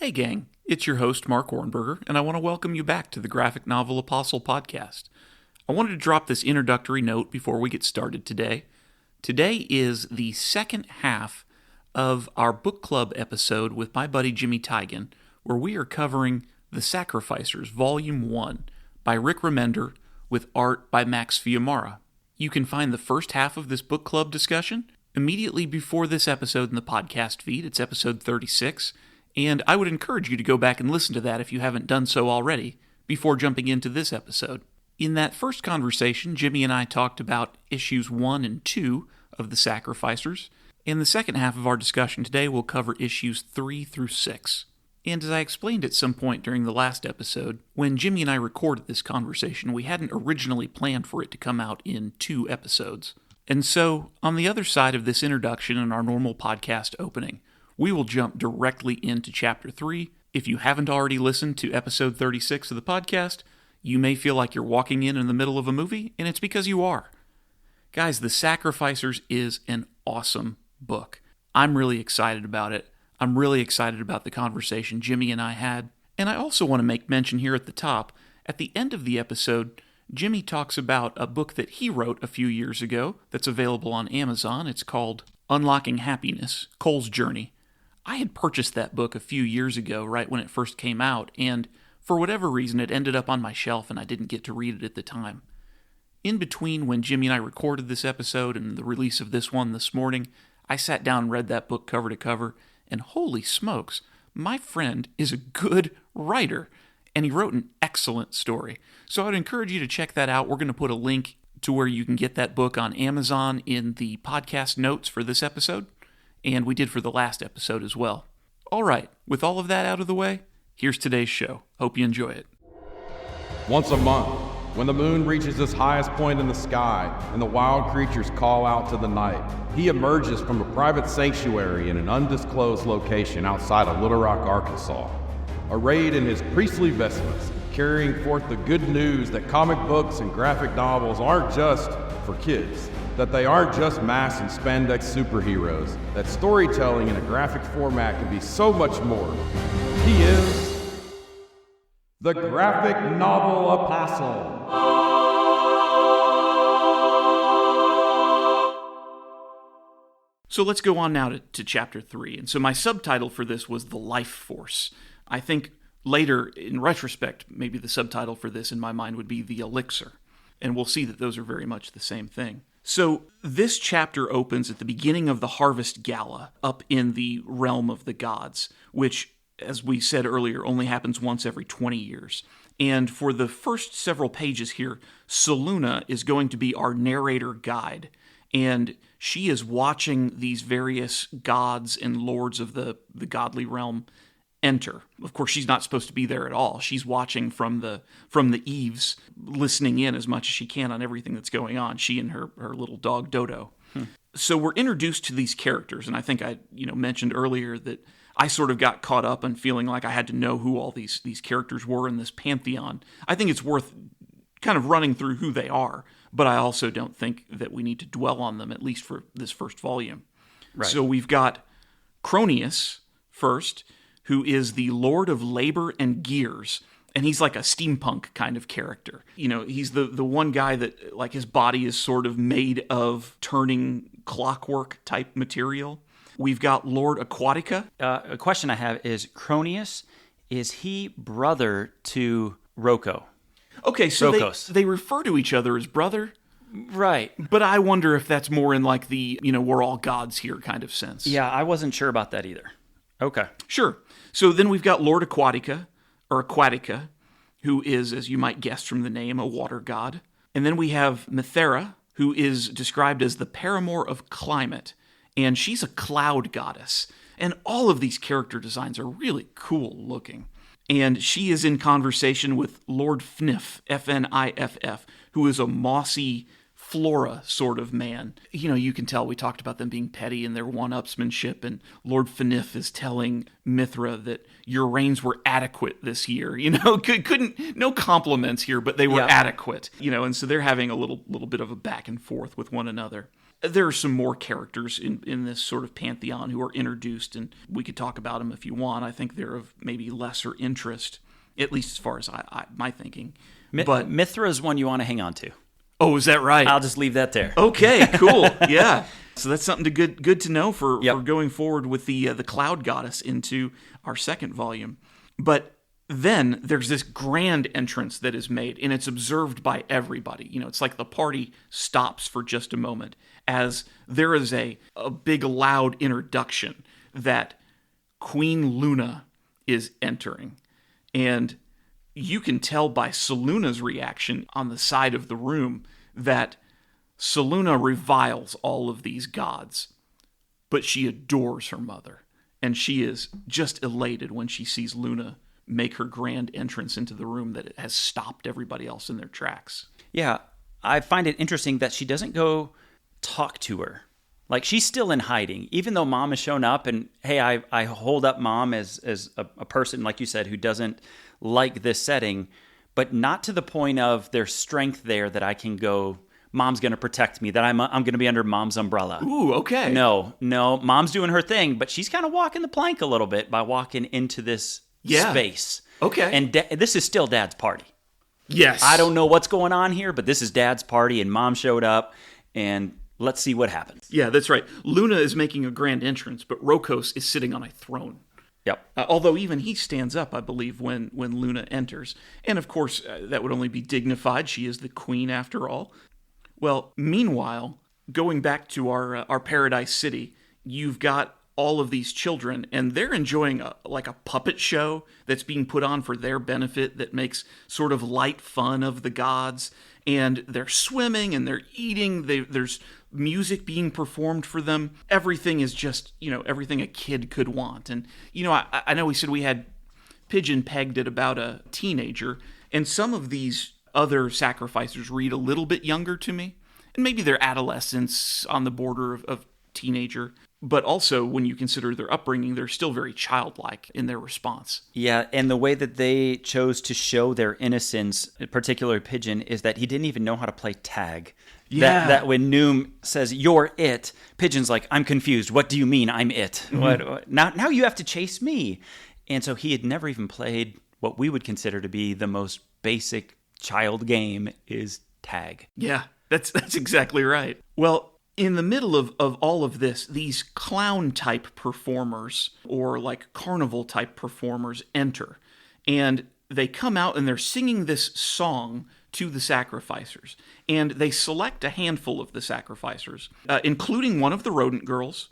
Hey gang, it's your host Mark Ohrenberger, and I want to welcome you back to the Graphic Novel Apostle podcast. I wanted to drop this introductory note before we get started today. Today is the second half of our book club episode with my buddy Jimmy Teigen, where we are covering The Sacrificers, Volume 1, by Rick Remender, with art by Max Fiumara. You can find the first half of this book club discussion immediately before this episode in the podcast feed. It's episode 36, and I would encourage you to go back and listen to that if you haven't done so already, before jumping into this episode. In that first conversation, Jimmy and I talked about issues 1 and 2 of The Sacrificers, and the second half of our discussion today will cover issues 3 through 6. And as I explained at some point during the last episode, when Jimmy and I recorded this conversation, we hadn't originally planned for it to come out in 2 episodes. And so, on the other side of this introduction and our normal podcast opening, we will jump directly into Chapter 3. If you haven't already listened to episode 36 of the podcast, you may feel like you're walking in the middle of a movie, and it's because you are. Guys, The Sacrificers is an awesome book. I'm really excited about it. I'm really excited about the conversation Jimmy and I had. And I also want to make mention here at the top, at the end of the episode, Jimmy talks about a book that he wrote a few years ago that's available on Amazon. It's called Unlocking Happiness, Cole's Journey. I had purchased that book a few years ago, right when it first came out, and for whatever reason, it ended up on my shelf and I didn't get to read it at the time. In between when Jimmy and I recorded this episode and the release of this one this morning, I sat down and read that book cover to cover, and holy smokes, my friend is a good writer, and he wrote an excellent story. So I'd encourage you to check that out. We're going to put a link to where you can get that book on Amazon in the podcast notes for this episode, and we did for the last episode as well. All right, with all of that out of the way, here's today's show. Hope you enjoy it. Once a month, when the moon reaches its highest point in the sky and the wild creatures call out to the night, he emerges from a private sanctuary in an undisclosed location outside of Little Rock, Arkansas. Arrayed in his priestly vestments, carrying forth the good news that comic books and graphic novels aren't just for kids, that they aren't just mass and spandex superheroes, that storytelling in a graphic format can be so much more. He is the Graphic Novel Apostle. So let's go on now to Chapter 3. And so my subtitle for this was The Life Force. I think later, in retrospect, maybe the subtitle for this in my mind would be The Elixir. And we'll see that those are very much the same thing. So this chapter opens at the beginning of the Harvest Gala up in the realm of the gods, which, as we said earlier, only happens once every 20 years. And for the first several pages here, Saluna is going to be our narrator guide. And she is watching these various gods and lords of the godly realm enter. Of course, she's not supposed to be there at all. She's watching from the eaves, listening in as much as she can on everything that's going on, she and her little dog Dodo. So we're introduced to these characters, and I think I mentioned earlier that I sort of got caught up in feeling like I had to know who all these characters were in this pantheon. I think it's worth kind of running through who they are, but I also don't think that we need to dwell on them, at least for this first volume. Right. So we've got Cronius first, who is the Lord of Labor and Gears, and he's like a steampunk kind of character. He's the one guy that, like, his body is sort of made of turning clockwork type material. We've got Lord Aquatica. A question I have is, Cronius, is he brother to Rocco? Okay, so they refer to each other as brother. Right. But I wonder if that's more in like the, we're all gods here kind of sense. Yeah, I wasn't sure about that either. Okay. Sure. So then we've got Lord Aquatica, who is, as you might guess from the name, a water god. And then we have Methera, who is described as the paramour of climate, and she's a cloud goddess. And all of these character designs are really cool looking. And she is in conversation with Lord Fniff, Fniff, who is a mossy flora sort of man. You can tell we talked about them being petty in their one-upsmanship, and Lord Fniff is telling Mithra that your rains were adequate this year. No compliments here, but they were adequate. And so they're having a little bit of a back and forth with one another. There are some more characters in this sort of pantheon who are introduced, and we could talk about them if you want. I think they're of maybe lesser interest, at least as far as my thinking. But Mithra is one you want to hang on to. Oh, is that right? I'll just leave that there. Okay, cool. Yeah. So that's something good to know for going forward with the Cloud Goddess into our second volume. But then there's this grand entrance that is made, and it's observed by everybody. It's like the party stops for just a moment as there is a big loud introduction that Queen Luna is entering. And you can tell by Soluna's reaction on the side of the room that Seluna reviles all of these gods, but she adores her mother, and she is just elated when she sees Luna make her grand entrance into the room that it has stopped everybody else in their tracks. Yeah, I find it interesting that she doesn't go talk to her. Like, she's still in hiding, even though Mom has shown up, and hey, I hold up Mom as a person, like you said, who doesn't like this setting, but not to the point of there's strength there that I can go, Mom's going to protect me, that I'm going to be under Mom's umbrella. Ooh, okay. No, Mom's doing her thing, but she's kind of walking the plank a little bit by walking into this space. Okay. And this is still Dad's party. Yes. I don't know what's going on here, but this is Dad's party, and Mom showed up, and let's see what happens. Yeah, that's right. Luna is making a grand entrance, but Rokos is sitting on a throne. Yep. Although even he stands up, I believe, when Luna enters. And of course, that would only be dignified. She is the queen after all. Well, meanwhile, going back to our Paradise City, you've got all of these children, and they're enjoying a puppet show that's being put on for their benefit that makes sort of light fun of the gods. And they're swimming and they're eating. There's music being performed for them. Everything is just, everything a kid could want. And, I know we said we had Pigeon pegged at about a teenager, and some of these other sacrificers read a little bit younger to me. And maybe they're adolescents on the border of teenager. But also, when you consider their upbringing, they're still very childlike in their response. Yeah, and the way that they chose to show their innocence, particularly Pigeon, is that he didn't even know how to play tag. Yeah. That when Noom says, "You're it," Pigeon's like, "I'm confused. What do you mean I'm it? Mm-hmm. What? Now you have to chase me." And so he had never even played what we would consider to be the most basic child game, is tag. Yeah, that's exactly right. Well, in the middle of all of this, these clown-type performers, or like carnival-type performers, enter. And they come out and they're singing this song to the sacrificers. And they select a handful of the sacrificers, including one of the rodent girls,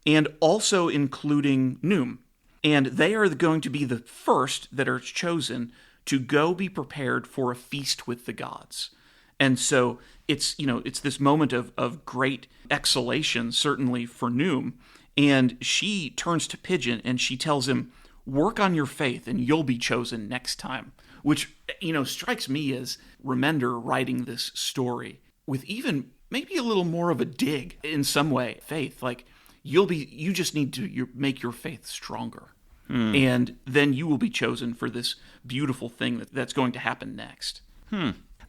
and also including Noom. And they are going to be the first that are chosen to go be prepared for a feast with the gods. And so it's this moment of great exhalation, certainly for Noom. And she turns to Pigeon and she tells him, "Work on your faith and you'll be chosen next time." Which, strikes me as Remender writing this story with even maybe a little more of a dig in some way. Faith, like you just need to make your faith stronger. And then you will be chosen for this beautiful thing that's going to happen next.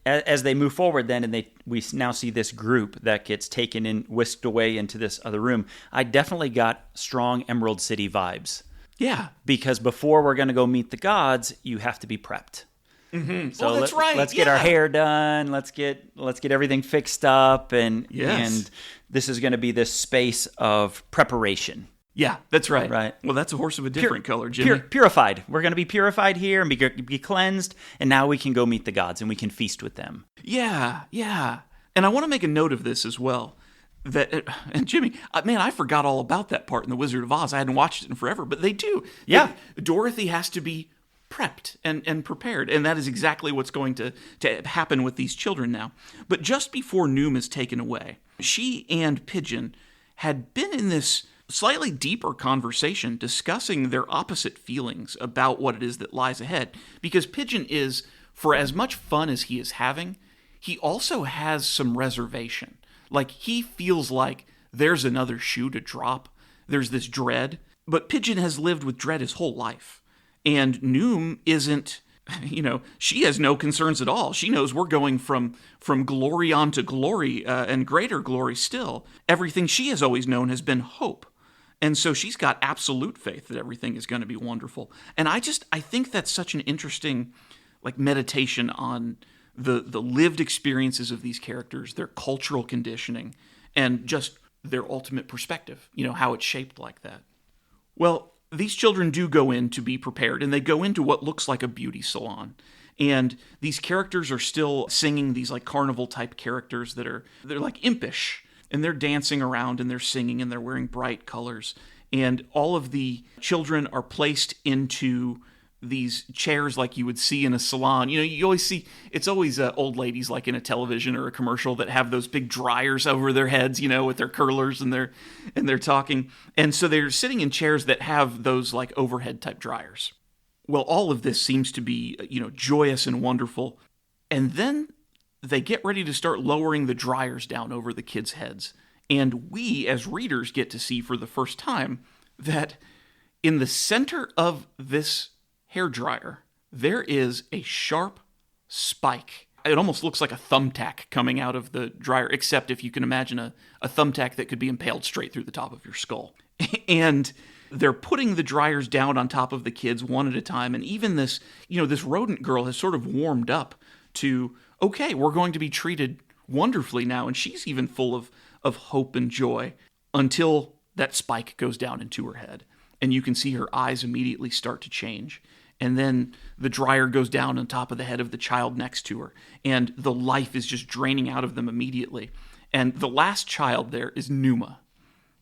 As they move forward then, and we now see this group that gets taken and whisked away into this other room, I definitely got strong Emerald City vibes. Yeah. Because before we're going to go meet the gods, you have to be prepped. Mm-hmm. So that's right. Let's get our hair done. Let's get everything fixed up. And this is going to be this space of preparation. Yeah, that's right. Right. Well, that's a horse of a different color, Jimmy. Purified. We're going to be purified here and be cleansed, and now we can go meet the gods and we can feast with them. Yeah. And I want to make a note of this as well. And Jimmy, man, I forgot all about that part in The Wizard of Oz. I hadn't watched it in forever, but they do. Yeah. Dorothy has to be prepped and prepared, and that is exactly what's going to happen with these children now. But just before Noom is taken away, she and Pigeon had been in this slightly deeper conversation discussing their opposite feelings about what it is that lies ahead. Because Pigeon is, for as much fun as he is having, he also has some reservation. Like, he feels like there's another shoe to drop. There's this dread. But Pigeon has lived with dread his whole life. And Noom isn't she has no concerns at all. She knows we're going from glory on to glory and greater glory still. Everything she has always known has been hope. And so she's got absolute faith that everything is going to be wonderful. And I think that's such an interesting meditation on the lived experiences of these characters, their cultural conditioning, and just their ultimate perspective, how it's shaped like that. Well, these children do go in to be prepared, and they go into what looks like a beauty salon. And these characters are still singing, these carnival-type characters they're impish. And they're dancing around, and they're singing, and they're wearing bright colors. And all of the children are placed into these chairs like you would see in a salon. You always see, it's always old ladies like in a television or a commercial that have those big dryers over their heads, with their curlers and they're talking. And so they're sitting in chairs that have those overhead type dryers. Well, all of this seems to be, joyous and wonderful. And then they get ready to start lowering the dryers down over the kids' heads. And we, as readers, get to see for the first time that in the center of this hairdryer, there is a sharp spike. It almost looks like a thumbtack coming out of the dryer, except if you can imagine a thumbtack that could be impaled straight through the top of your skull. And they're putting the dryers down on top of the kids one at a time. And even this, this rodent girl has sort of warmed up to, okay, we're going to be treated wonderfully now. And she's even full of hope and joy until that spike goes down into her head. And you can see her eyes immediately start to change. And then the dryer goes down on top of the head of the child next to her. And the life is just draining out of them immediately. And the last child there is Noom.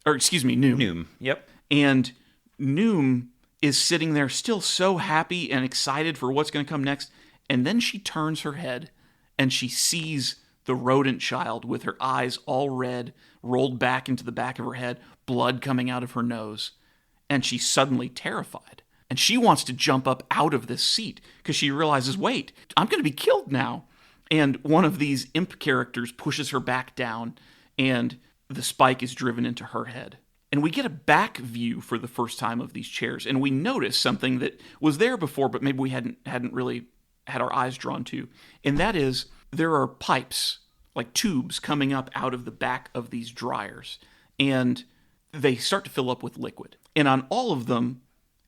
Noom, yep. And Noom is sitting there still so happy and excited for what's going to come next. And then she turns her head and she sees the rodent child with her eyes all red, rolled back into the back of her head, blood coming out of her nose. And she's suddenly terrified. And she wants to jump up out of this seat because she realizes, wait, I'm going to be killed now. And one of these imp characters pushes her back down, and the spike is driven into her head. And we get a back view for the first time of these chairs, and we notice something that was there before, but maybe we hadn't really had our eyes drawn to. And that is, there are pipes, like tubes, coming up out of the back of these dryers. And they start to fill up with liquid. And on all of them,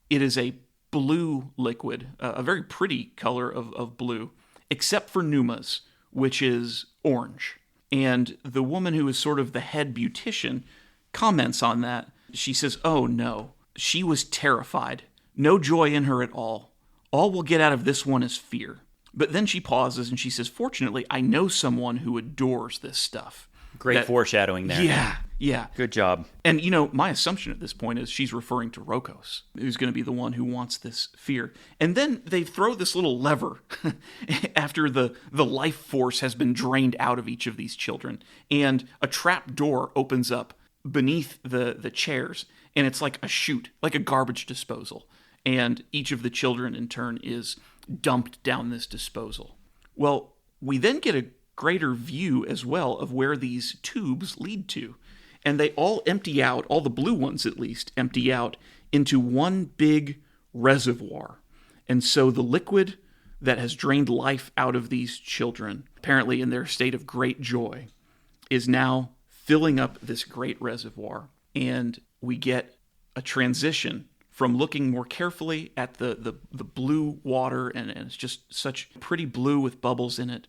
it is a blue liquid, a very pretty color of blue, except for Numa's, which is orange. And the woman who is sort of the head beautician comments on that. She says, oh no, she was terrified. No joy in her at all. All we'll get out of this one is fear. But then she pauses and she says, fortunately, I know someone who adores this stuff. Great foreshadowing there. Yeah. Good job. And, my assumption at this point is she's referring to Rokos, who's going to be the one who wants this fear. And then they throw this little lever after the life force has been drained out of each of these children. And a trap door opens up beneath the chairs. And it's like a chute, like a garbage disposal. And each of the children, in turn, is dumped down this disposal. Well, we then get a greater view as well of where these tubes lead to. And they all empty out, all the blue ones at least, empty out into one big reservoir. And so the liquid that has drained life out of these children, apparently in their state of great joy, is now filling up this great reservoir. And we get a transition from looking more carefully at the blue water, and it's just such pretty blue with bubbles in it.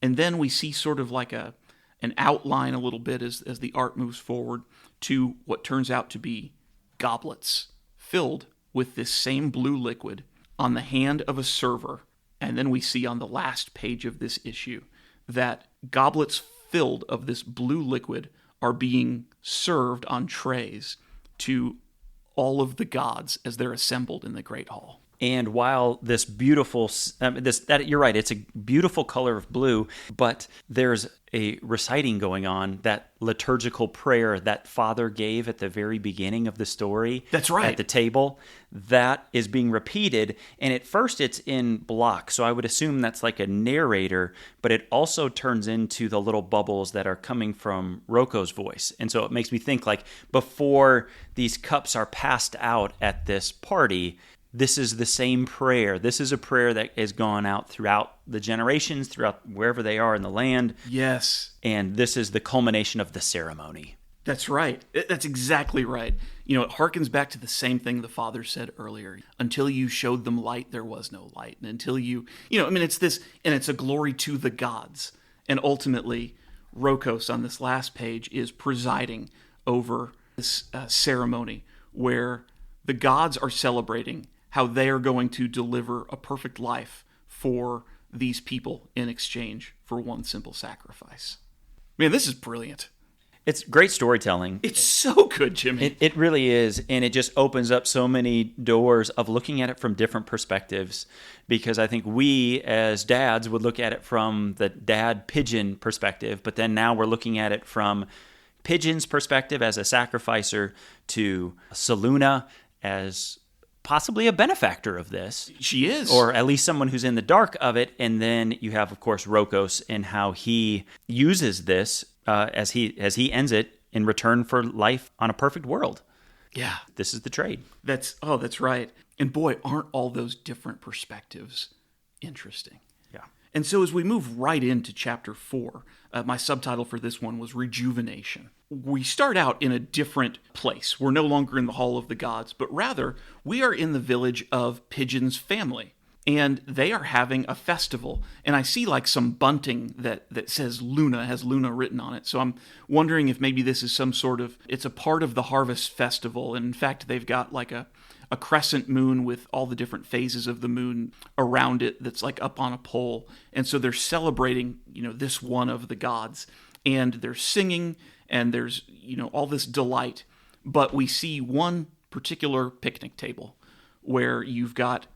And then we see sort of like an outline a little bit as the art moves forward to what turns out to be goblets filled with this same blue liquid on the hand of a server. And then we see on the last page of this issue that goblets filled of this blue liquid are being served on trays to all of the gods as they're assembled in the Great Hall. And while this beautiful, you're right, it's a beautiful color of blue, but there's a reciting going on, that liturgical prayer that Father gave at the very beginning of the story. That's right. At the table, that is being repeated. And at first it's in block, so I would assume that's like a narrator, but it also turns into the little bubbles that are coming from Roko's voice. And so it makes me think, like, before these cups are passed out at this party, this is the same prayer. This is a prayer that has gone out throughout the generations, throughout wherever they are in the land. Yes. And this is the culmination of the ceremony. That's right. That's exactly right. You know, it harkens back to the same thing the Father said earlier. Until you showed them light, there was no light. And until it's this, and it's a glory to the gods. And ultimately, Rokos on this last page is presiding over this ceremony where the gods are celebrating how they are going to deliver a perfect life for these people in exchange for one simple sacrifice. Man, this is brilliant. It's great storytelling. It's so good, Jimmy. It really is. And it just opens up so many doors of looking at it from different perspectives. Because I think we, as dads, would look at it from the dad pigeon perspective. But then now we're looking at it from Pigeon's perspective as a sacrificer to Seluna as possibly a benefactor of this. She is. Or at least someone who's in the dark of it. And then you have, of course, Rokos and how he uses this as he ends it in return for life on a perfect world. Yeah. This is the trade. That's right. And boy, aren't all those different perspectives interesting. Yeah. And so as we move right into chapter 4, my subtitle for this one was Rejuvenation. We start out in a different place. We're no longer in the Hall of the Gods, but rather we are in the village of Pigeon's family. And they are having a festival. And I see like some bunting that says Luna, has Luna written on it. So I'm wondering if maybe this is some sort of, it's a part of the harvest festival. And in fact, they've got like a crescent moon with all the different phases of the moon around it that's like up on a pole. And so they're celebrating, this one of the gods. And they're singing and there's, all this delight. But we see one particular picnic table where you've got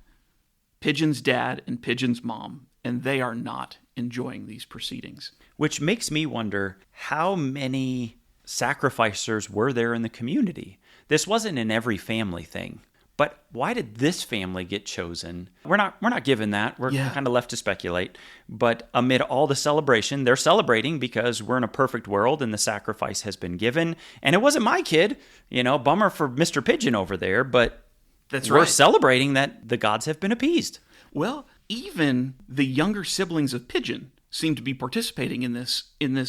Pigeon's dad and Pigeon's mom, and they are not enjoying these proceedings. Which makes me wonder, how many sacrificers were there in the community? This wasn't an every family thing, but why did this family get chosen? We're not given that. We're kind of left to speculate. But amid all the celebration, they're celebrating because we're in a perfect world and the sacrifice has been given. And it wasn't my kid, bummer for Mr. Pigeon over there, but we're celebrating that the gods have been appeased. Well, even the younger siblings of Pigeon seem to be participating in this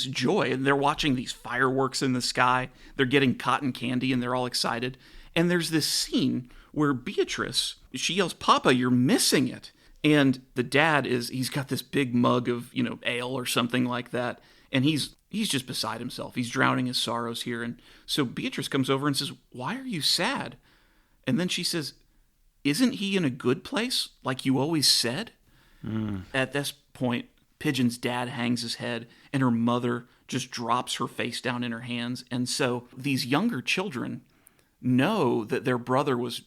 joy, and they're watching these fireworks in the sky. They're getting cotton candy, and they're all excited. And there's this scene where Beatrice, she yells, "Papa, you're missing it!" And the dad he's got this big mug of ale or something like that, and he's just beside himself. He's drowning his sorrows here. And so Beatrice comes over and says, "Why are you sad?" And then she says, "Isn't he in a good place, like you always said?" At this point, Pigeon's dad hangs his head, and her mother just drops her face down in her hands. And so these younger children know that their brother was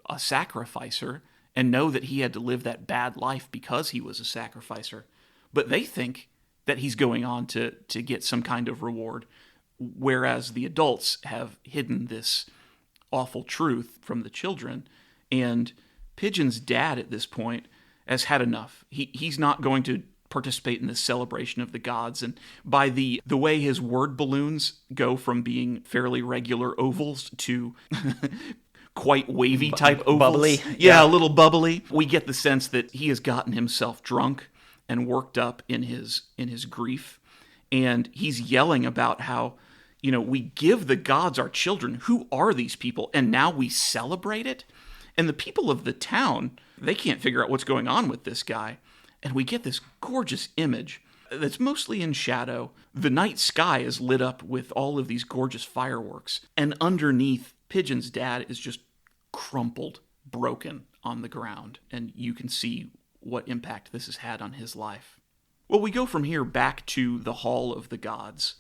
a sacrificer and know that he had to live that bad life because he was a sacrificer. But they think that he's going on to get some kind of reward, whereas the adults have hidden this awful truth from the children. And Pigeon's dad at this point has had enough. He's not going to participate in this celebration of the gods. And by the way his word balloons go from being fairly regular ovals to quite wavy type ovals. Bubbly. Yeah, a little bubbly. We get the sense that he has gotten himself drunk and worked up in his grief. And he's yelling about how, we give the gods our children. Who are these people? And now we celebrate it? And the people of the town, they can't figure out what's going on with this guy. And we get this gorgeous image that's mostly in shadow. The night sky is lit up with all of these gorgeous fireworks. And underneath, Pigeon's dad is just crumpled, broken on the ground. And you can see what impact this has had on his life. Well, we go from here back to the Hall of the Gods.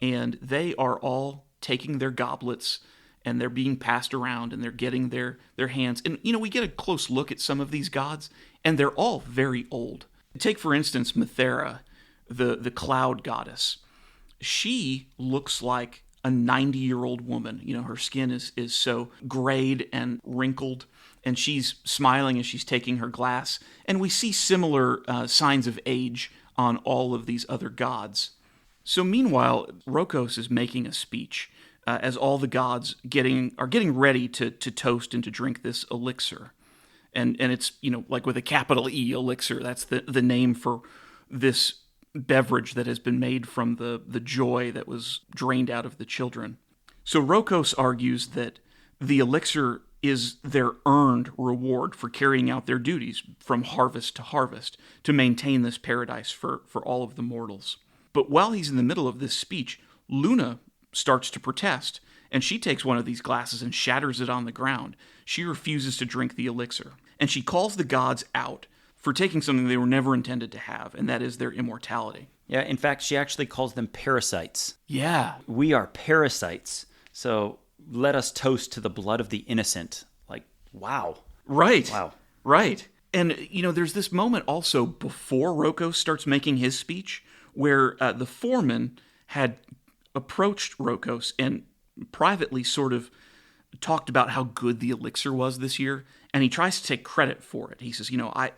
And they are all taking their goblets and they're being passed around and they're getting their hands. And, we get a close look at some of these gods, and they're all very old. Take, for instance, Methera, the cloud goddess. She looks like a 90-year-old woman. Her skin is so grayed and wrinkled, and she's smiling as she's taking her glass. And we see similar signs of age on all of these other gods. So meanwhile, Rokos is making a speech as all the gods are getting ready to toast and to drink this elixir. And it's, like with a capital E, elixir. That's the name for this beverage that has been made from the joy that was drained out of the children. So Rokos argues that the elixir is their earned reward for carrying out their duties from harvest to harvest to maintain this paradise for all of the mortals. But while he's in the middle of this speech, Luna starts to protest, and she takes one of these glasses and shatters it on the ground. She refuses to drink the elixir, and she calls the gods out for taking something they were never intended to have, and that is their immortality. Yeah, in fact, she actually calls them parasites. Yeah. We are parasites, so let us toast to the blood of the innocent. Like, wow. Right. Wow. Right. And, there's this moment also before Rokos starts making his speech where the foreman had approached Rokos and privately sort of talked about how good the elixir was this year, and he tries to take credit for it. He says,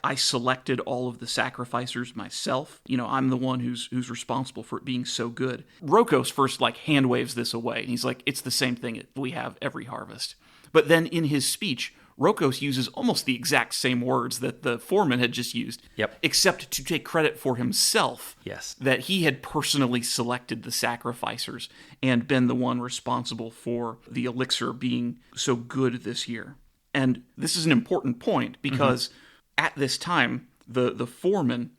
I selected all of the sacrificers myself. I'm the one who's responsible for it being so good. Rokos first hand waves this away, and he's like, it's the same thing we have every harvest. But then in his speech, Rokos uses almost the exact same words that the foreman had just used, Yep. except to take credit for himself. Yes. That he had personally selected the sacrificers and been the one responsible for the elixir being so good this year. And this is an important point because at this time, the foreman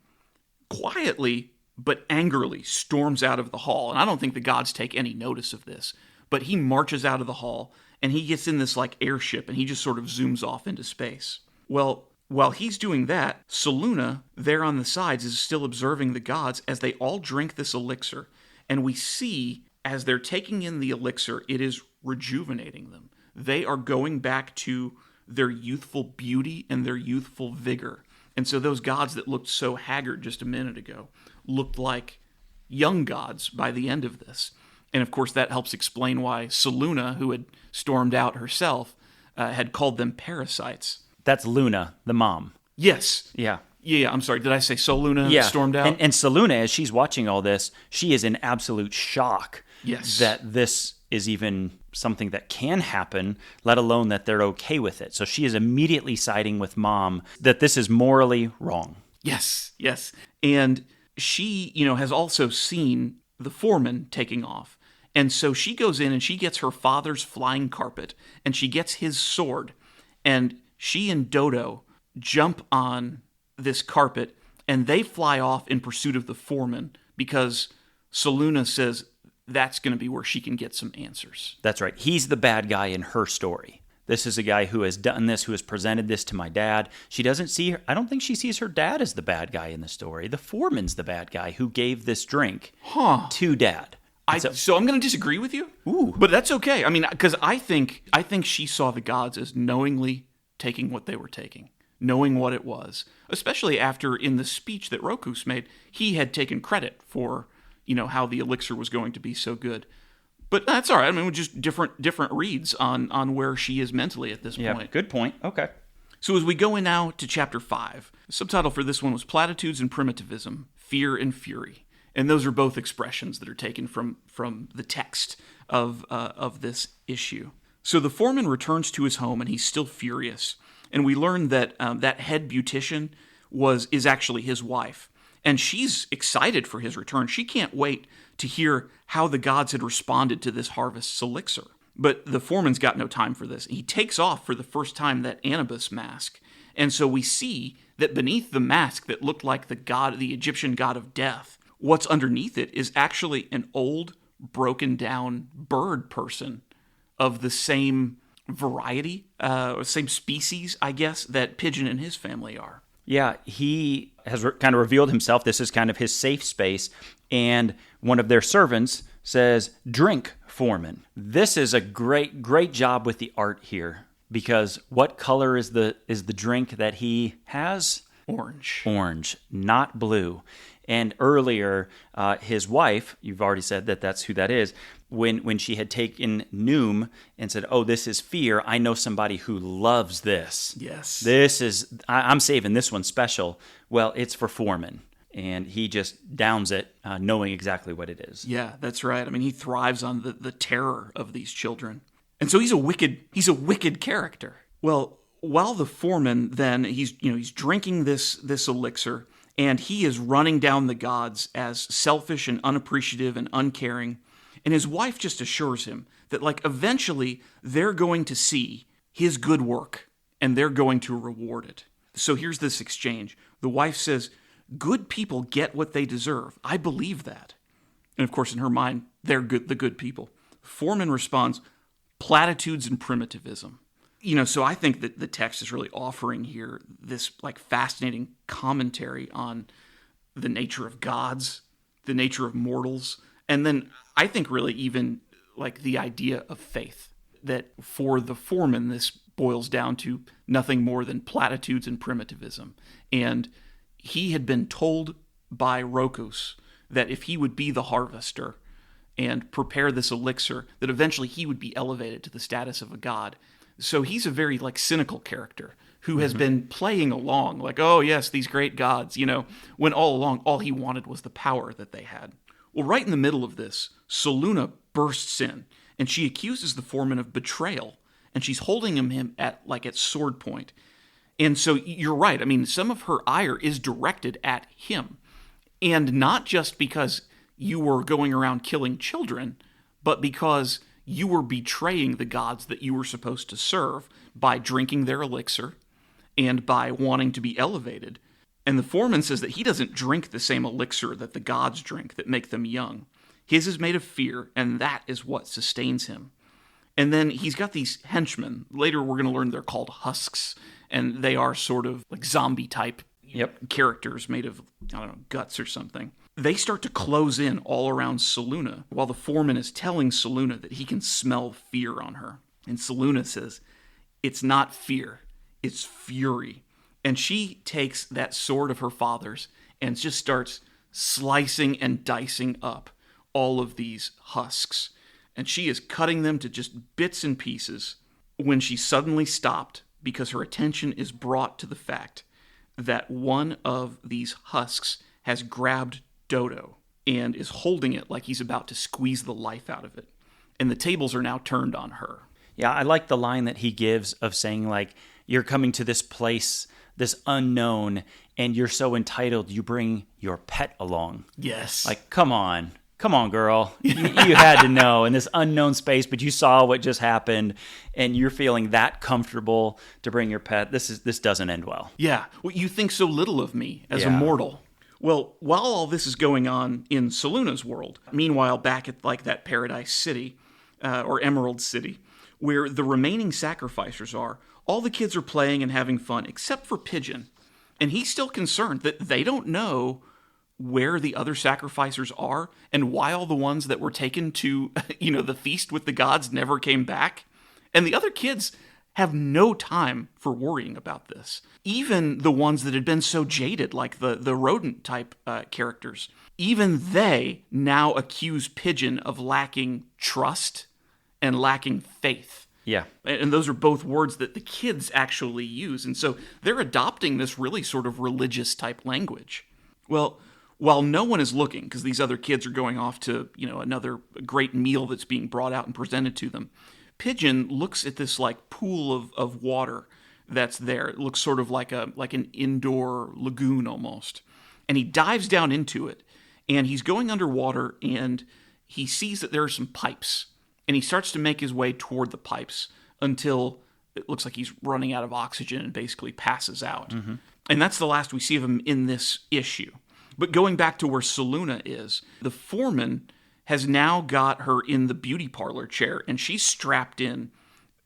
quietly but angrily storms out of the hall. And I don't think the gods take any notice of this, but he marches out of the hall and he gets in this airship and he just sort of zooms off into space. Well, while he's doing that, Selûne, there on the sides, is still observing the gods as they all drink this elixir. And we see, as they're taking in the elixir, it is rejuvenating them. They are going back to their youthful beauty and their youthful vigor. And so those gods that looked so haggard just a minute ago looked like young gods by the end of this. And of course, that helps explain why Selûne, who had stormed out herself, had called them parasites. That's Luna, the mom. Yes. Yeah. Yeah, I'm sorry. Did I say Selûne stormed out? And Selûne, as she's watching all this, she is in absolute shock that this is even something that can happen, let alone that they're okay with it. So she is immediately siding with mom that this is morally wrong. Yes. And she, has also seen the foreman taking off. And so she goes in and she gets her father's flying carpet and she gets his sword. And she and Dodo jump on this carpet and they fly off in pursuit of the foreman because Selûne says that's going to be where she can get some answers. That's right. He's the bad guy in her story. This is a guy who has done this, who has presented this to my dad. She doesn't see her. I don't think she sees her dad as the bad guy in the story. The foreman's the bad guy who gave this drink to dad. So I'm going to disagree with you. Ooh. But that's okay. I mean, because I think she saw the gods as knowingly taking what they were taking, knowing what it was, especially after in the speech that Rokos made, he had taken credit for, how the elixir was going to be so good. But that's all right. I mean, we're just different reads on where she is mentally at this point. Good point. Okay. So as we go in now to chapter 5, the subtitle for this one was Platitudes and Primitivism, Fear and Fury. And those are both expressions that are taken from the text of this issue. So the foreman returns to his home, and he's still furious. And we learn that that head beautician is actually his wife. And she's excited for his return. She can't wait to hear how the gods had responded to this harvest's elixir. But the foreman's got no time for this. He takes off for the first time that Anubis mask. And so we see that beneath the mask that looked like the Egyptian god of death, what's underneath it is actually an old, broken down bird person of the same variety, same species, I guess, that Pigeon and his family are. Yeah, he has kind of revealed himself. This is kind of his safe space. And one of their servants says, "Drink, foreman." This is a great job with the art here, because what color is the drink that he has? Orange, not blue. And earlier, his wife, you've already said that that's who that is, when she had taken Noom and said, "Oh, this is fear, I know somebody who loves this." Yes. This is, I'm saving this one special. Well, it's for Foreman. And he just downs it, knowing exactly what it is. Yeah, that's right. I mean, he thrives on the terror of these children. And so he's a wicked character. Well, while the foreman then, he's drinking this elixir, and he is running down the gods as selfish and unappreciative and uncaring. And his wife just assures him that, like, eventually they're going to see his good work and they're going to reward it. So here's this exchange. The wife says, "Good people get what they deserve. I believe that." And of course, in her mind, they're good, the good people. Foreman responds, "Platitudes and primitivism." So I think that the text is really offering here this like fascinating commentary on the nature of gods, the nature of mortals, and then I think really even like the idea of faith. That for the foreman, this boils down to nothing more than platitudes and primitivism. And he had been told by Rokos that if he would be the harvester and prepare this elixir, that eventually he would be elevated to the status of a god. So he's a very like cynical character who has been playing along like, oh yes, these great gods, when all along all he wanted was the power that they had. Well, right in the middle of this, Soluna bursts in and she accuses the foreman of betrayal, and she's holding him at sword point. And so you're right. I mean, some of her ire is directed at him, and not just because you were going around killing children, but because you were betraying the gods that you were supposed to serve by drinking their elixir and by wanting to be elevated. And the foreman says that he doesn't drink the same elixir that the gods drink that make them young. His is made of fear, and that is what sustains him. And then he's got these henchmen. Later we're going to learn they're called husks, and they are sort of like zombie-type characters made of, guts or something. They start to close in all around Soluna, while the foreman is telling Soluna that he can smell fear on her. And Soluna says, "It's not fear, it's fury." And she takes that sword of her father's and just starts slicing and dicing up all of these husks. And she is cutting them to just bits and pieces when she suddenly stopped because her attention is brought to the fact that one of these husks has grabbed Dodo and is holding it like he's about to squeeze the life out of it. And the tables are now turned on her. Yeah, I like the line that he gives of saying, like, you're coming to this place, this unknown, and you're so entitled you bring your pet along. Yes. Like, come on, girl. You had to know in this unknown space, but you saw what just happened, and you're feeling that comfortable to bring your pet. This doesn't end well. Yeah. Well, you think so little of me as a mortal. Well, while all this is going on in Soluna's world, meanwhile, back at like that Paradise City, or Emerald City, where the remaining sacrificers are, all the kids are playing and having fun, except for Pigeon. And he's still concerned that they don't know where the other sacrificers are and why all the ones that were taken to, the feast with the gods never came back. And the other kids have no time for worrying about this. Even the ones that had been so jaded, like the rodent-type characters, even they now accuse Pigeon of lacking trust and lacking faith. Yeah. And those are both words that the kids actually use. And so they're adopting this really sort of religious-type language. Well, while no one is looking, because these other kids are going off to, another great meal that's being brought out and presented to them, Pigeon looks at this like pool of water that's there. It looks sort of like an indoor lagoon almost. And he dives down into it, and he's going underwater, and he sees that there are some pipes. And he starts to make his way toward the pipes until it looks like he's running out of oxygen and basically passes out. Mm-hmm. And that's the last we see of him in this issue. But going back to where Soluna is, the foreman has now got her in the beauty parlor chair, and she's strapped in,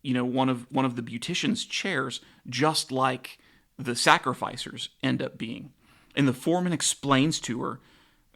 one of the beautician's chairs, just like the sacrificers end up being. And the foreman explains to her,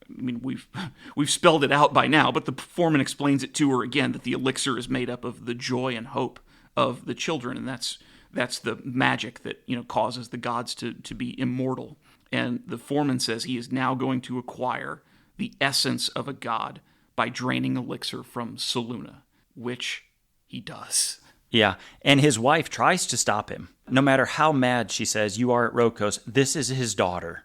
I mean, we've spelled it out by now, but the foreman explains it to her again, that the elixir is made up of the joy and hope of the children, and that's the magic that causes the gods to be immortal. And the foreman says he is now going to acquire the essence of a god by draining elixir from Soluna, which he does. Yeah, and his wife tries to stop him. No matter how mad she says, you are at Rokos, this is his daughter.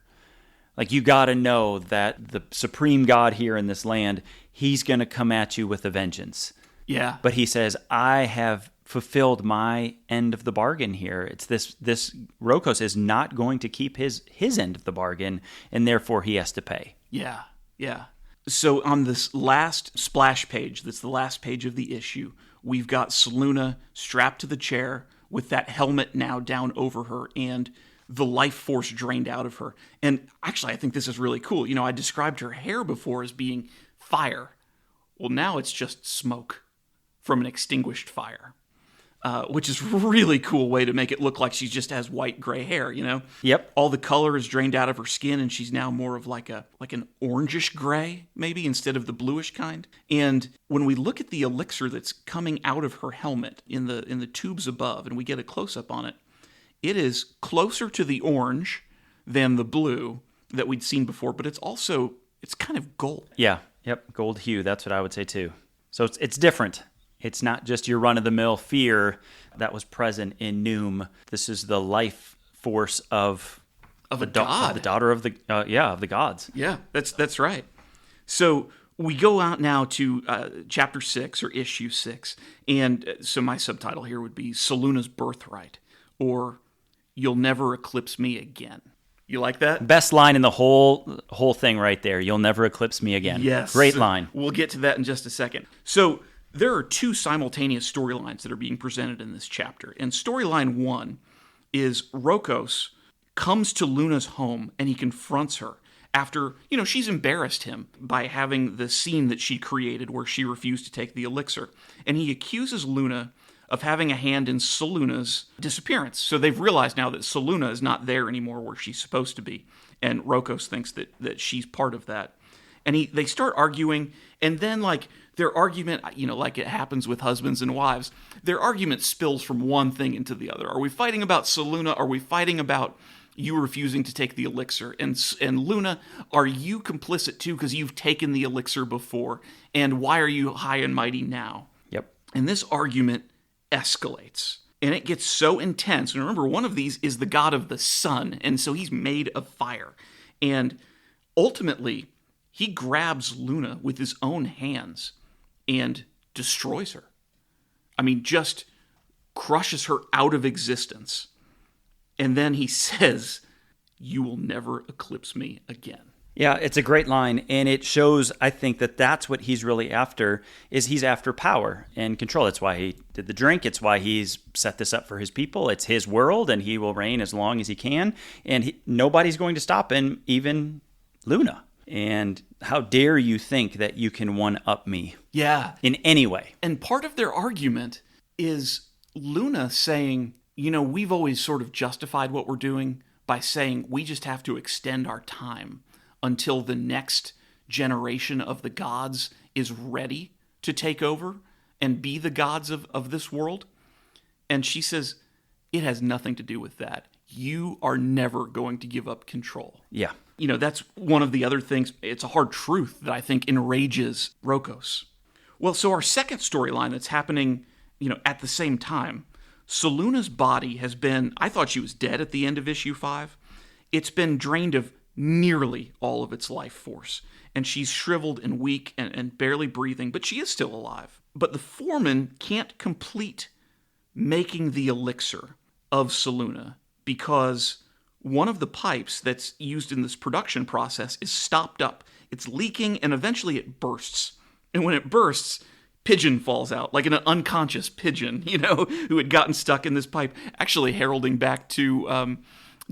Like, you got to know that the supreme god here in this land, he's going to come at you with a vengeance. Yeah. But he says, I have fulfilled my end of the bargain here. It's this Rokos is not going to keep his end of the bargain, and therefore he has to pay. Yeah, yeah. So on this last splash page, that's the last page of the issue, we've got Selûne strapped to the chair with that helmet now down over her and the life force drained out of her. And actually, I think this is really cool. I described her hair before as being fire. Well, now it's just smoke from an extinguished fire, which is a really cool way to make it look like she just has white gray hair, Yep. All the color is drained out of her skin, and she's now more of like an orangish gray, maybe, instead of the bluish kind. And when we look at the elixir that's coming out of her helmet in the tubes above, and we get a close-up on it, it is closer to the orange than the blue that we'd seen before, but it's kind of gold. Yeah. Yep. Gold hue. That's what I would say too. So it's different. It's not just your run-of-the-mill fear that was present in Noom. This is the life force of a god, the daughter of the of the gods. Yeah, that's right. So we go out now to chapter 6 or issue 6, and so my subtitle here would be Selûne's Birthright, or You'll Never Eclipse Me Again. You like that? Best line in the whole thing right there. You'll never eclipse me again. Yes. Great line. We'll get to that in just a second. So there are two simultaneous storylines that are being presented in this chapter. And storyline 1 is Rokos comes to Luna's home and he confronts her after, she's embarrassed him by having the scene that she created where she refused to take the elixir. And he accuses Luna of having a hand in Selûne's disappearance. So they've realized now that Selûne is not there anymore where she's supposed to be. And Rokos thinks that she's part of that. And they start arguing, and then their argument, like it happens with husbands and wives, their argument spills from one thing into the other. Are we fighting about Selûne? Are we fighting about you refusing to take the elixir? And Luna, are you complicit too because you've taken the elixir before? And why are you high and mighty now? Yep. And this argument escalates, and it gets so intense. And remember, one of these is the god of the sun, and so he's made of fire. And ultimately, he grabs Luna with his own hands and destroys her. I mean, just crushes her out of existence. And then he says, "You will never eclipse me again." Yeah, it's a great line, and it shows, I think, that that's what he's really after, is he's after power and control. That's why he did the drink. It's why he's set this up for his people. It's his world, and he will reign as long as he can, and nobody's going to stop him, even Luna. And how dare you think that you can one-up me? Yeah. In any way. And part of their argument is Luna saying, we've always sort of justified what we're doing by saying we just have to extend our time until the next generation of the gods is ready to take over and be the gods of this world. And she says, it has nothing to do with that. You are never going to give up control. Yeah. That's one of the other things. It's a hard truth that I think enrages Rokos. Well, so our second storyline that's happening, at the same time, Selûne's body has been, I thought she was dead at the end of issue 5. It's been drained of nearly all of its life force. And she's shriveled and weak and barely breathing, but she is still alive. But the foreman can't complete making the elixir of Selûne because one of the pipes that's used in this production process is stopped up. It's leaking, and eventually it bursts. And when it bursts, Pigeon falls out, like an unconscious pigeon, who had gotten stuck in this pipe, actually heralding back to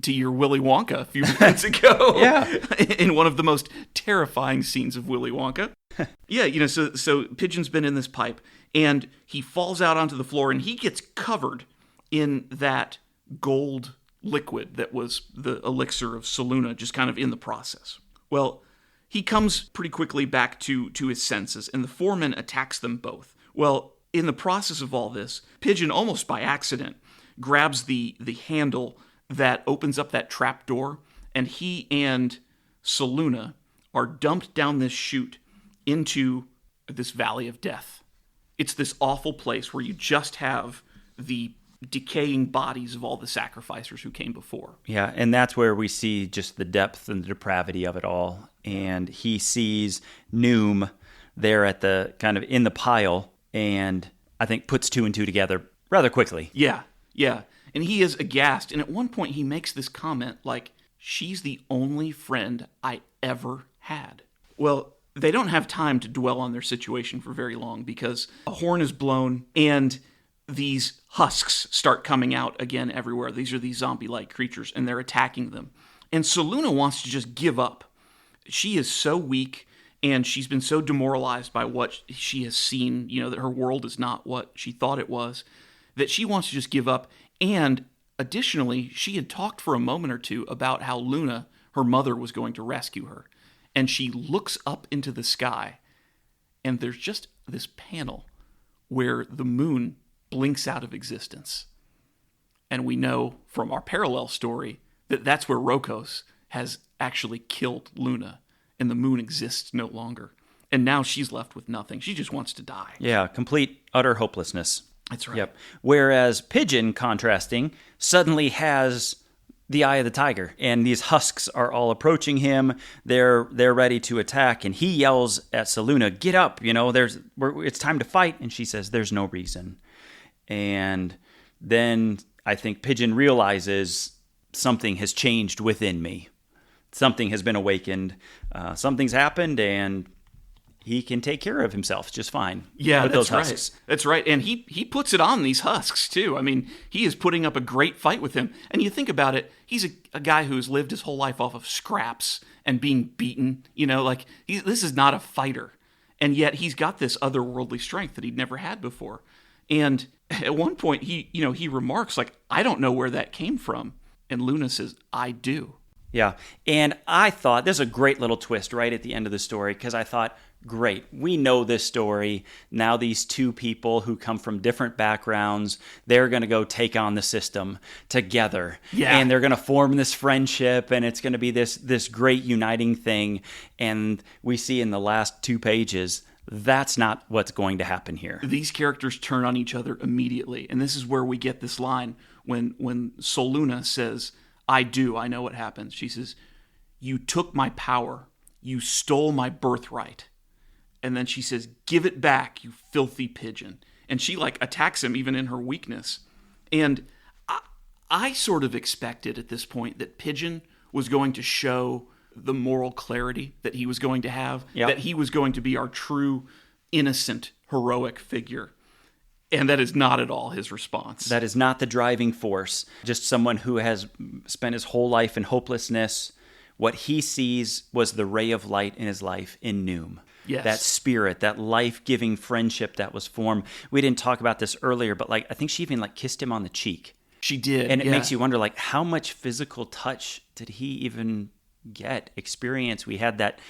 your Willy Wonka a few minutes ago. Yeah. In one of the most terrifying scenes of Willy Wonka. Yeah, so Pigeon's been in this pipe, and he falls out onto the floor, and he gets covered in that gold liquid that was the elixir of Selûne, just kind of in the process. Well, he comes pretty quickly back to his senses, and the foreman attacks them both. Well, in the process of all this, Pigeon, almost by accident, grabs the handle that opens up that trap door, and he and Selûne are dumped down this chute into this valley of death. It's this awful place where you just have the decaying bodies of all the sacrificers who came before. Yeah, and that's where we see just the depth and the depravity of it all. And he sees Noom there at the kind of in the pile, and I think puts 2 and 2 together rather quickly. Yeah, yeah. And he is aghast. And at one point, he makes this comment like, she's the only friend I ever had. Well, they don't have time to dwell on their situation for very long because a horn is blown and these husks start coming out again everywhere. These are these zombie-like creatures, and they're attacking them. And Selûne wants to just give up. She is so weak, and she's been so demoralized by what she has seen, that her world is not what she thought it was, that she wants to just give up. And additionally, she had talked for a moment or two about how Luna, her mother, was going to rescue her. And she looks up into the sky, and there's just this panel where the moon blinks out of existence. And we know from our parallel story that that's where Rokos has actually killed Luna, and the moon exists no longer. And now she's left with nothing. She just wants to die. Yeah, complete, utter hopelessness. That's right. Yep. Whereas Pigeon, contrasting, suddenly has the eye of the tiger, and these husks are all approaching him. They're ready to attack, and he yells at Selûne, "Get up! It's time to fight." And she says, "There's no reason." And then I think Pigeon realizes something has changed within me. Something has been awakened. Something's happened, and he can take care of himself just fine. Yeah, with that's those husks. right. That's right. And he puts it on these husks, too. I mean, he is putting up a great fight with him. And you think about it, he's a guy who's lived his whole life off of scraps and being beaten. This is not a fighter. And yet he's got this otherworldly strength that he'd never had before. And at one point, he remarks, like, "I don't know where that came from." And Luna says, "I do." Yeah. And I thought, there's a great little twist right at the end of the story, because I thought, great, we know this story. Now these two people who come from different backgrounds, they're going to go take on the system together. Yeah. And they're going to form this friendship, and it's going to be this great uniting thing. And we see in the last 2 pages, that's not what's going to happen here. These characters turn on each other immediately. And this is where we get this line when Selûne says, "I do, I know what happened." She says, "You took my power. You stole my birthright." And then she says, "Give it back, you filthy pigeon." And she attacks him even in her weakness. And I sort of expected at this point that Pigeon was going to show the moral clarity that he was going to have, Yep. that he was going to be our true, innocent, heroic figure. And that is not at all his response. That is not the driving force. Just someone who has spent his whole life in hopelessness. What he sees was the ray of light in his life in Noom. Yes. That spirit, that life-giving friendship that was formed. We didn't talk about this earlier, but I think she even kissed him on the cheek. She did. And it yeah. makes you wonder, how much physical touch did he even experience? We had that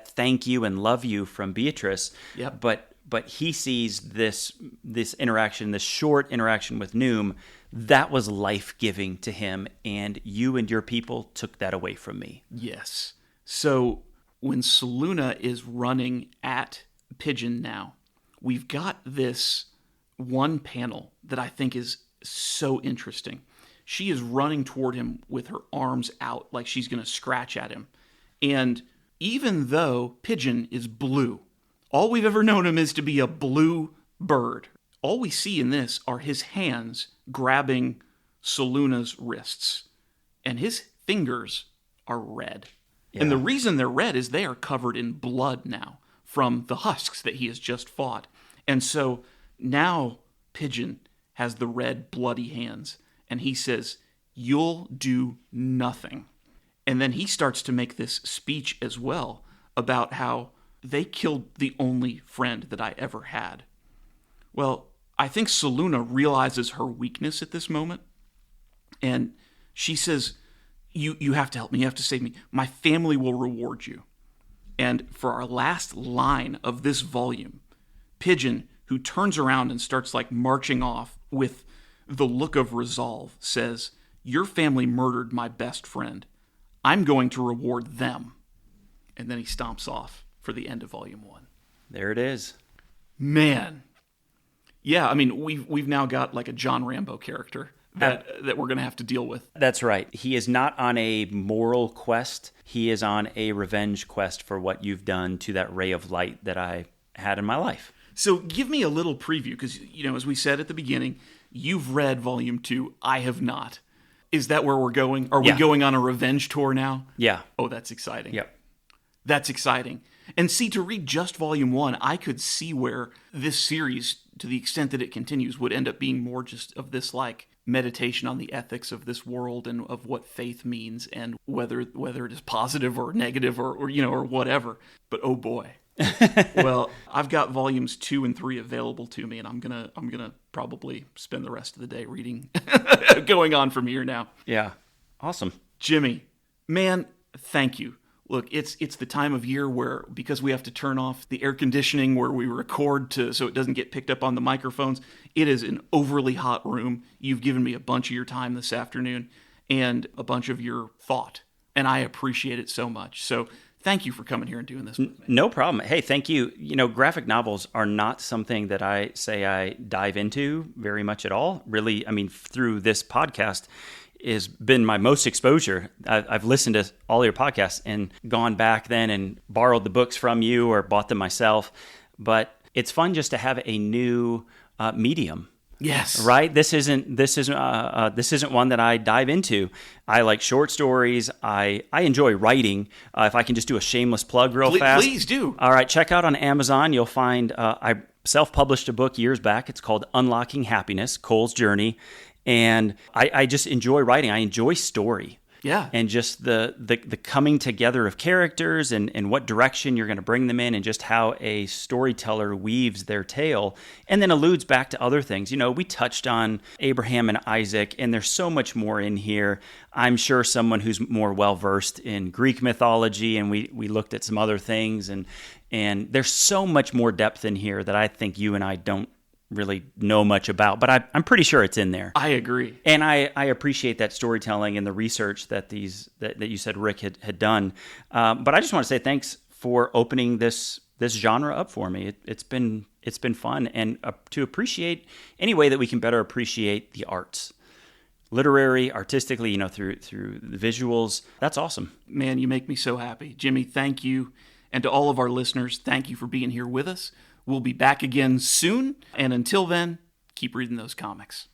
thank you and love you from Beatrice. Yep. But he sees this interaction, this short interaction with Noom, that was life-giving to him, and you and your people took that away from me. Yes. So when Selûne is running at Pigeon now, we've got this one panel that I think is so interesting. She is running toward him with her arms out like she's going to scratch at him. And even though Pigeon is blue, all we've ever known him is to be a blue bird, all we see in this are his hands grabbing Selûne's wrists. And his fingers are red. Yeah. And the reason they're red is they are covered in blood now from the husks that he has just fought. And so now Pigeon has the red, bloody hands. And he says, "You'll do nothing." And then he starts to make this speech as well about how they killed the only friend that I ever had. Well, I think Selûne realizes her weakness at this moment. And she says, you have to help me. You have to save me. My family will reward you. And for our last line of this volume, Pigeon, who turns around and starts marching off with the look of resolve, says, "Your family murdered my best friend. I'm going to reward them." And then he stomps off for the end of volume 1. There it is. Man. Yeah, I mean, we've now got a John Rambo character that we're going to have to deal with. That's right. He is not on a moral quest. He is on a revenge quest for what you've done to that ray of light that I had in my life. So give me a little preview, because, as we said at the beginning, You've read volume 2. I have not. Is that where we're going? Are we Yeah. going on a revenge tour now? Yeah. Oh, that's exciting. Yep. That's exciting. And see, to read just volume 1, I could see where this series, to the extent that it continues, would end up being more just of this like meditation on the ethics of this world and of what faith means and whether it is positive or negative or you know, or whatever. But oh boy. Well, I've got volumes 2 and 3 available to me, and I'm gonna probably spend the rest of the day reading, going on from here now. Yeah. Awesome. Jimmy, man, thank you. Look, it's the time of year where, because we have to turn off the air conditioning where we record so it doesn't get picked up on the microphones, it is an overly hot room. You've given me a bunch of your time this afternoon and a bunch of your thought, and I appreciate it so much. So thank you for coming here and doing this with me. No problem. Hey, thank you. You know, graphic novels are not something that I dive into very much at all. Really, I mean, through this podcast has been my most exposure. I've listened to all your podcasts and gone back then and borrowed the books from you or bought them myself. But it's fun just to have a new medium. Yes. Right. This isn't one that I dive into. I like short stories. I enjoy writing. If I can just do a shameless plug real fast. Please do. All right. Check out on Amazon. You'll find I self-published a book years back. It's called Unlocking Happiness: Cole's Journey. And I just enjoy writing. I enjoy story. Yeah. And just the coming together of characters and what direction you're going to bring them in, and just how a storyteller weaves their tale and then alludes back to other things. You know, we touched on Abraham and Isaac, and there's so much more in here. I'm sure someone who's more well-versed in Greek mythology, and we looked at some other things, and there's so much more depth in here that I think you and I don't really know much about, but I'm pretty sure it's in there. I agree. And I appreciate that storytelling and the research that you said Rick had done. But I just want to say thanks for opening this genre up for me. It's been fun, and to appreciate any way that we can better appreciate the arts, literary, artistically, you know, through the visuals. That's awesome. Man, you make me so happy. Jimmy, thank you. And to all of our listeners, thank you for being here with us. We'll be back again soon. And until then, keep reading those comics.